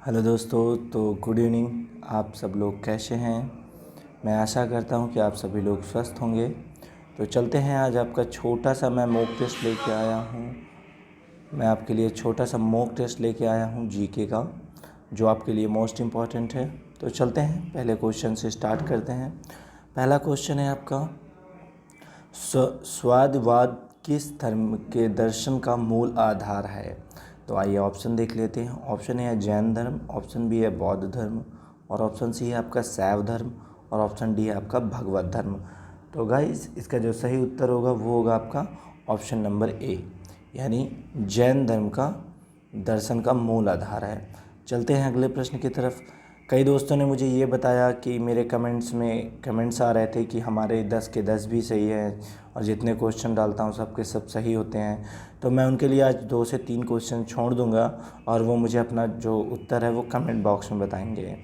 Hello दोस्तों, तो good evening. आप सब लोग कैसे हैं? मैं आशा करता हूं कि आप सभी लोग स्वस्थ होंगे। तो चलते हैं, आज आपका छोटा सा मैं मॉक टेस्ट लेके आया हूं। मैं आपके लिए छोटा सा मॉक टेस्ट लेके आया हूं जीके का, जो आपके लिए मोस्ट इम्पॉर्टेंट है। तो चलते हैं, पहले क्वेश्चन से स्टार्ट करते हैं। पहला क्वेश्चन है आपका, स्वादवाद किस धर्म के दर्शन का मूल आधार है? तो आइए ऑप्शन देख लेते हैं। ऑप्शन ए है जैन धर्म, ऑप्शन बी है बौद्ध धर्म, और ऑप्शन सी है आपका शैव धर्म, और ऑप्शन डी है आपका भगवत धर्म। तो गाइस, इसका जो सही उत्तर होगा वो होगा आपका ऑप्शन नंबर ए, यानी जैन धर्म का दर्शन का मूल आधार है। चलते हैं अगले प्रश्न की तरफ। कई दोस्तों ने मुझे ये बताया कि मेरे कमेंट्स में कमेंट्स आ रहे थे कि हमारे 10 के 10 भी सही हैं और जितने क्वेश्चन डालता हूँ सबके सब सही होते हैं। तो मैं उनके लिए आज 2 से 3 क्वेश्चन छोड़ दूँगा और वो मुझे अपना जो उत्तर है वो कमेंट बॉक्स में बताएंगे।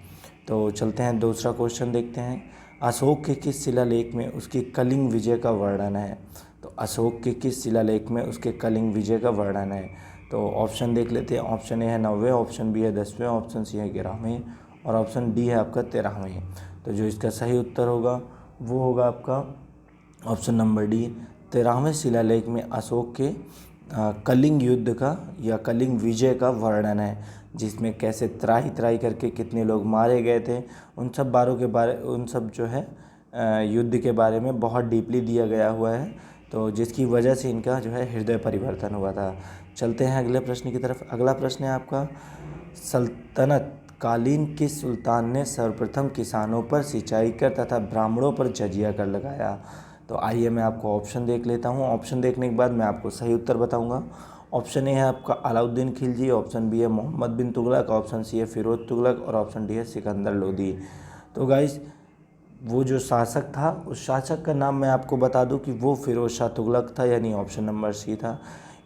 तो चलते हैं, दूसरा क्वेश्चन देखते हैं। अशोक के किस शिलालेख में उसकी कलिंग विजय का वर्णन है? तो अशोक के किस शिलालेख में उसके कलिंग विजय का वर्णन है? तो ऑप्शन देख लेते हैं। ऑप्शन ए है 9वें, ऑप्शन बी है 10वें, ऑप्शन सी है 11वें, और ऑप्शन डी है आपका 13वें। तो जो इसका सही उत्तर होगा वो होगा आपका ऑप्शन नंबर डी, 13वें शिलालेख में अशोक के कलिंग युद्ध का या कलिंग विजय का वर्णन है, जिसमें कैसे त्राही त्राही करके कितने लोग मारे गए थे, उन सब जो है युद्ध के बारे में बहुत डीपली दिया गया हुआ है। तो जिसकी वजह से इनका जो है हृदय परिवर्तन हुआ था। चलते हैं अगले प्रश्न की तरफ। अगला प्रश्न है आपका, सल्तनत कालीन किस सुल्तान ने सर्वप्रथम किसानों पर सिंचाई कर तथा ब्राह्मणों पर जजिया कर लगाया? तो आइए मैं आपको ऑप्शन देख लेता हूँ। ऑप्शन देखने के बाद मैं आपको सही उत्तर बताऊँगा। ऑप्शन ए है आपका अलाउद्दीन खिलजी, ऑप्शन बी है मोहम्मद बिन तुगलक, ऑप्शन सी है फिरोज तुगलक, और ऑप्शन डी है सिकंदर लोदी। तो गाइस, वो जो शासक था उस शासक का नाम मैं आपको बता दूं कि वो फिरोज शाह तुगलक था, यानी ऑप्शन नंबर सी था।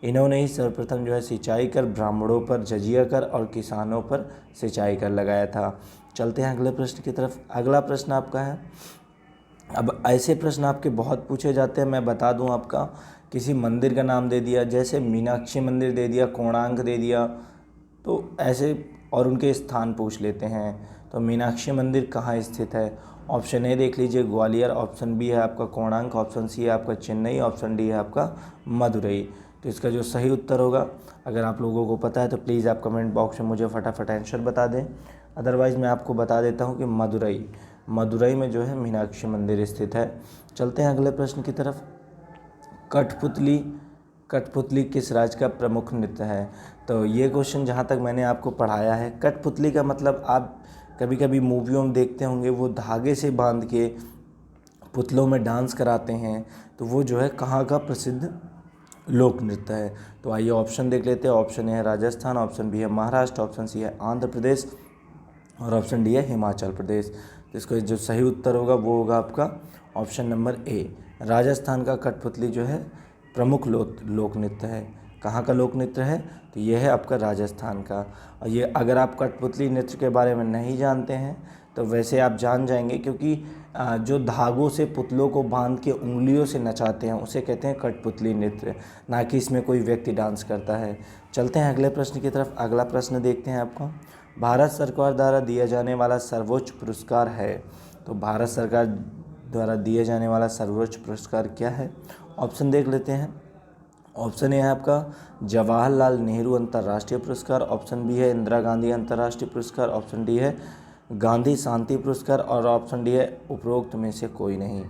इन्होंने ही सर्वप्रथम जो है सिंचाई कर ब्राह्मणों पर जजिया कर और किसानों पर सिंचाई कर लगाया था। चलते हैं अगले प्रश्न की तरफ। अगला प्रश्न आपका है, अब ऐसे प्रश्न आपके बहुत पूछे जाते हैं। मैं बता दूं आपका, किसी मंदिर का नाम दे दिया, जैसे मीनाक्षी मंदिर दे दिया, कोणार्क दे दिया, तो ऐसे और उनके स्थान पूछ लेते हैं। तो मीनाक्षी मंदिर कहाँ स्थित है? ऑप्शन ए देख लीजिए ग्वालियर, ऑप्शन बी है आपका कोणार्क, ऑप्शन सी है आपका चेन्नई, ऑप्शन डी है आपका मदुरई। तो इसका जो सही उत्तर होगा, अगर आप लोगों को पता है तो प्लीज़ आप कमेंट बॉक्स में मुझे फटाफट आंसर बता दें। अदरवाइज़ मैं आपको बता देता हूँ कि मदुरई में जो है मीनाक्षी मंदिर स्थित है। चलते हैं अगले प्रश्न की तरफ। कठपुतली कठपुतली किस राज्य का प्रमुख नृत्य है? तो ये क्वेश्चन जहाँ तक मैंने आपको पढ़ाया है, कठपुतली का मतलब आप कभी कभी मूवियों में देखते होंगे, वो धागे से बांध के पुतलों में डांस कराते हैं। तो वो जो है कहाँ का प्रसिद्ध लोक नृत्य है? तो आइए ऑप्शन देख लेते हैं। ऑप्शन ए है राजस्थान, ऑप्शन बी है महाराष्ट्र, ऑप्शन सी है आंध्र प्रदेश, और ऑप्शन डी है हिमाचल प्रदेश। तो इसका जो सही उत्तर होगा वो होगा आपका ऑप्शन नंबर ए, राजस्थान का कठपुतली जो है प्रमुख लोक नृत्य है। कहाँ का लोक नृत्य है? तो ये है आपका राजस्थान का। और ये अगर आप कठपुतली नृत्य के बारे में नहीं जानते हैं तो वैसे आप जान जाएंगे, क्योंकि जो धागों से पुतलों को बांध के उंगलियों से नचाते हैं उसे कहते हैं कठपुतली नृत्य, ना कि इसमें कोई व्यक्ति डांस करता है। चलते हैं अगले प्रश्न की तरफ। अगला प्रश्न देखते हैं आपका, भारत सरकार द्वारा दिया जाने वाला सर्वोच्च पुरस्कार है। तो भारत सरकार द्वारा दिए जाने वाला सर्वोच्च पुरस्कार क्या है? ऑप्शन देख लेते हैं। ऑप्शन ए है आपका जवाहरलाल नेहरू अंतर्राष्ट्रीय पुरस्कार, ऑप्शन बी है इंदिरा गांधी अंतर्राष्ट्रीय पुरस्कार, ऑप्शन डी है गांधी शांति पुरस्कार, और ऑप्शन डी है उपरोक्त में से कोई नहीं।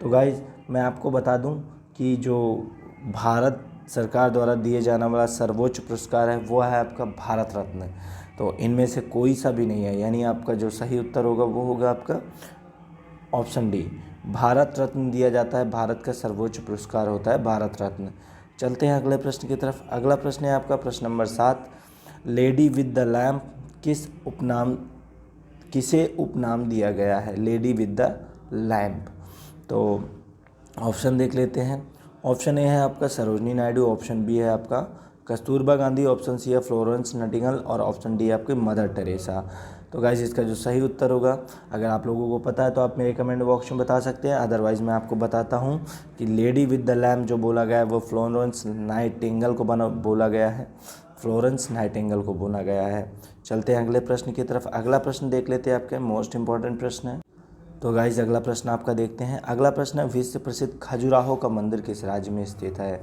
तो गाइज, मैं आपको बता दूं कि जो भारत सरकार द्वारा दिए जाने वाला सर्वोच्च पुरस्कार है वो है आपका भारत रत्न। तो इनमें से कोई सा भी नहीं है, यानी आपका जो सही उत्तर होगा वो होगा आपका ऑप्शन डी, भारत रत्न दिया जाता है। भारत का सर्वोच्च पुरस्कार होता है भारत रत्न। चलते हैं अगले प्रश्न की तरफ। अगला प्रश्न है आपका प्रश्न number 7, lady with the lamp किसे उपनाम दिया गया है? Lady with the lamp. तो ऑप्शन देख लेते हैं। ऑप्शन ए है आपका सरोजनी नायडू, ऑप्शन बी है आपका कस्तूरबा गांधी, ऑप्शन सी है फ्लोरेंस नाइटिंगेल, और ऑप्शन डी है आपकी मदर टेरेसा। तो गाइस, इसका जो सही उत्तर होगा, अगर आप लोगों को पता है तो आप मेरे कमेंट बॉक्स में बता सकते हैं। अदरवाइज़ मैं आपको बताता हूँ कि लेडी विद द लैम्प जो बोला गया है वो फ्लोरेंस नाइटिंगेल को बोला गया है। फ्लोरेंस नाइटिंगेल को बुना गया है। चलते हैं अगले प्रश्न की तरफ। अगला प्रश्न देख लेते हैं, आपके मोस्ट इंपॉर्टेंट प्रश्न है। तो गाइज अगला प्रश्न आपका देखते हैं। अगला प्रश्न है, विश्व प्रसिद्ध खजुराहो का मंदिर किस राज्य में स्थित है।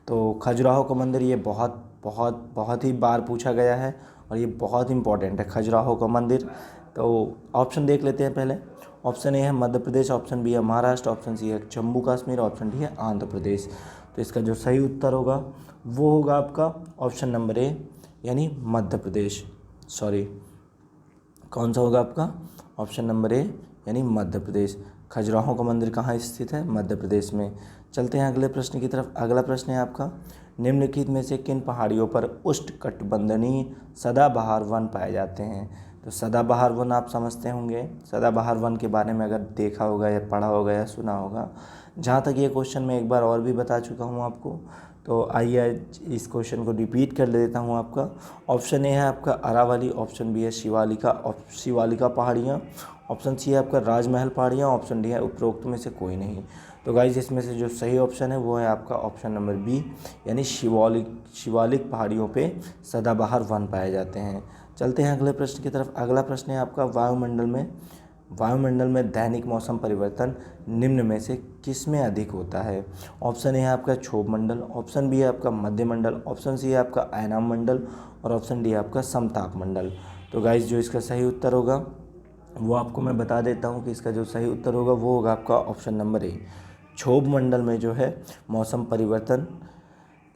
तो खजुराहो का मंदिर ये बहुत बहुत बहुत ही बार पूछा गया है और ये बहुत इंपॉर्टेंट है खजुराहो का मंदिर। तो ऑप्शन देख लेते हैं पहले। ऑप्शन ए है मध्य प्रदेश, ऑप्शन बी है महाराष्ट्र, ऑप्शन सी है जम्मू कश्मीर, ऑप्शन डी है आंध्र प्रदेश। तो इसका जो सही उत्तर होगा वो होगा आपका ऑप्शन नंबर ए, यानी मध्य प्रदेश। सॉरी, कौन सा होगा आपका ऑप्शन नंबर ए, यानी मध्य प्रदेश। खजुराहो का मंदिर कहाँ स्थित है, मध्य प्रदेश में। चलते हैं अगले प्रश्न की तरफ। अगला प्रश्न है आपका, निम्नलिखित में से किन पहाड़ियों पर उष्णकटिबंधीय सदाबहार वन पाए जाते हैं। तो सदाबहार वन आप समझते होंगे, सदाबहार वन के बारे में अगर देखा होगा या पढ़ा होगा या सुना होगा। जहाँ तक ये क्वेश्चन मैं एक बार और भी बता चुका हूँ आपको, तो आइए इस क्वेश्चन को रिपीट कर देता हूँ आपका। ऑप्शन ए है आपका अरावली, ऑप्शन बी है शिवालिका पहाड़ियाँ, ऑप्शन सी है आपका राजमहल पहाड़ियाँ, ऑप्शन डी है उपरोक्त में से कोई नहीं। तो गाइज इसमें से जो सही ऑप्शन है वो है आपका ऑप्शन नंबर बी, यानी शिवालिक पहाड़ियों पे सदाबहार वन पाए जाते हैं। चलते हैं अगले प्रश्न की तरफ। अगला प्रश्न है आपका, वायुमंडल में दैनिक मौसम परिवर्तन निम्न में से किस में अधिक होता है। ऑप्शन ए है आपका क्षोभ मंडल, ऑप्शन बी है आपका मध्य मंडल, ऑप्शन सी है आपका अयनाम मंडल और ऑप्शन डी है आपका समताप मंडल। तो गाइज जो इसका सही उत्तर होगा वो आपको मैं बता देता हूँ कि इसका जो सही उत्तर होगा वो होगा आपका ऑप्शन नंबर ए। क्षोभ मंडल में जो है मौसम परिवर्तन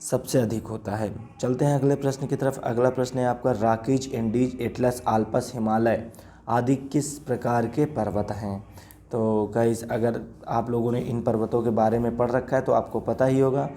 सबसे अधिक होता है। चलते हैं अगले प्रश्न की तरफ। अगला प्रश्न है आपका, Rockies, Andes, Atlas, Alps, Himalaya आदि किस प्रकार के पर्वत हैं। तो गाइस अगर आप लोगों ने इन पर्वतों के बारे में पढ़ रखा है तो आपको पता ही होगा,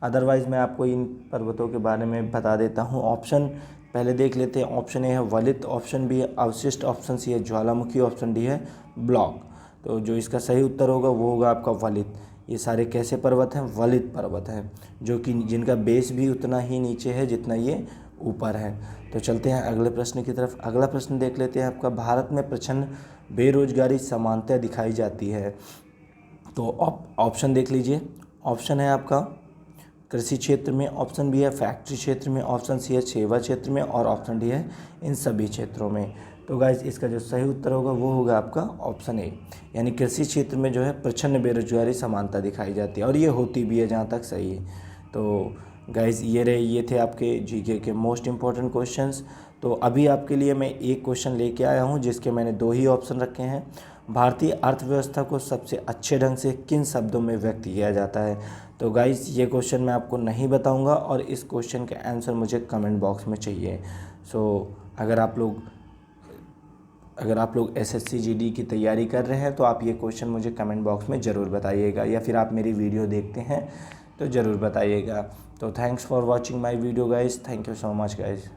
अदरवाइज़ मैं आपको इन पर्वतों के बारे में बता देता हूँ। ऑप्शन पहले देख लेते हैं। ऑप्शन ए है वलित, ऑप्शन बी है अवशिष्ट, ऑप्शन सी है ज्वालामुखी, ऑप्शन डी है ब्लॉक। तो जो इसका सही उत्तर होगा वो होगा आपका वलित। ये सारे कैसे पर्वत हैं, वलित पर्वत हैं, जो कि जिनका बेस भी उतना ही नीचे है जितना ये ऊपर है। तो चलते हैं अगले प्रश्न की तरफ। अगला प्रश्न देख लेते हैं आपका, भारत में प्रचंड बेरोजगारी सामान्यतः दिखाई जाती है। तो ऑप्शन देख लीजिए। ऑप्शन है आपका कृषि क्षेत्र में, ऑप्शन बी है फैक्ट्री क्षेत्र में, ऑप्शन सी है सेवा क्षेत्र में और ऑप्शन डी है इन सभी क्षेत्रों में। तो गाइज इसका जो सही उत्तर होगा वो होगा आपका ऑप्शन ए, यानी कृषि क्षेत्र में जो है प्रचंड बेरोजगारी समानता दिखाई जाती है और ये होती भी है जहाँ तक सही है। तो गाइज ये थे आपके जीके के मोस्ट इम्पॉर्टेंट क्वेश्चंस। तो अभी आपके लिए मैं एक क्वेश्चन लेके आया हूँ जिसके मैंने 2 ही ऑप्शन रखे हैं। भारतीय अर्थव्यवस्था को सबसे अच्छे ढंग से किन शब्दों में व्यक्त किया जाता है। तो गाइज ये क्वेश्चन मैं आपको नहीं बताऊंगा और इस क्वेश्चन के आंसर मुझे कमेंट बॉक्स में चाहिए। अगर आप लोग एसएससी जीडी की तैयारी कर रहे हैं तो आप ये क्वेश्चन मुझे कमेंट बॉक्स में ज़रूर बताइएगा, या फिर आप मेरी वीडियो देखते हैं तो ज़रूर बताइएगा। तो thanks for watching my video guys, thank you so much guys.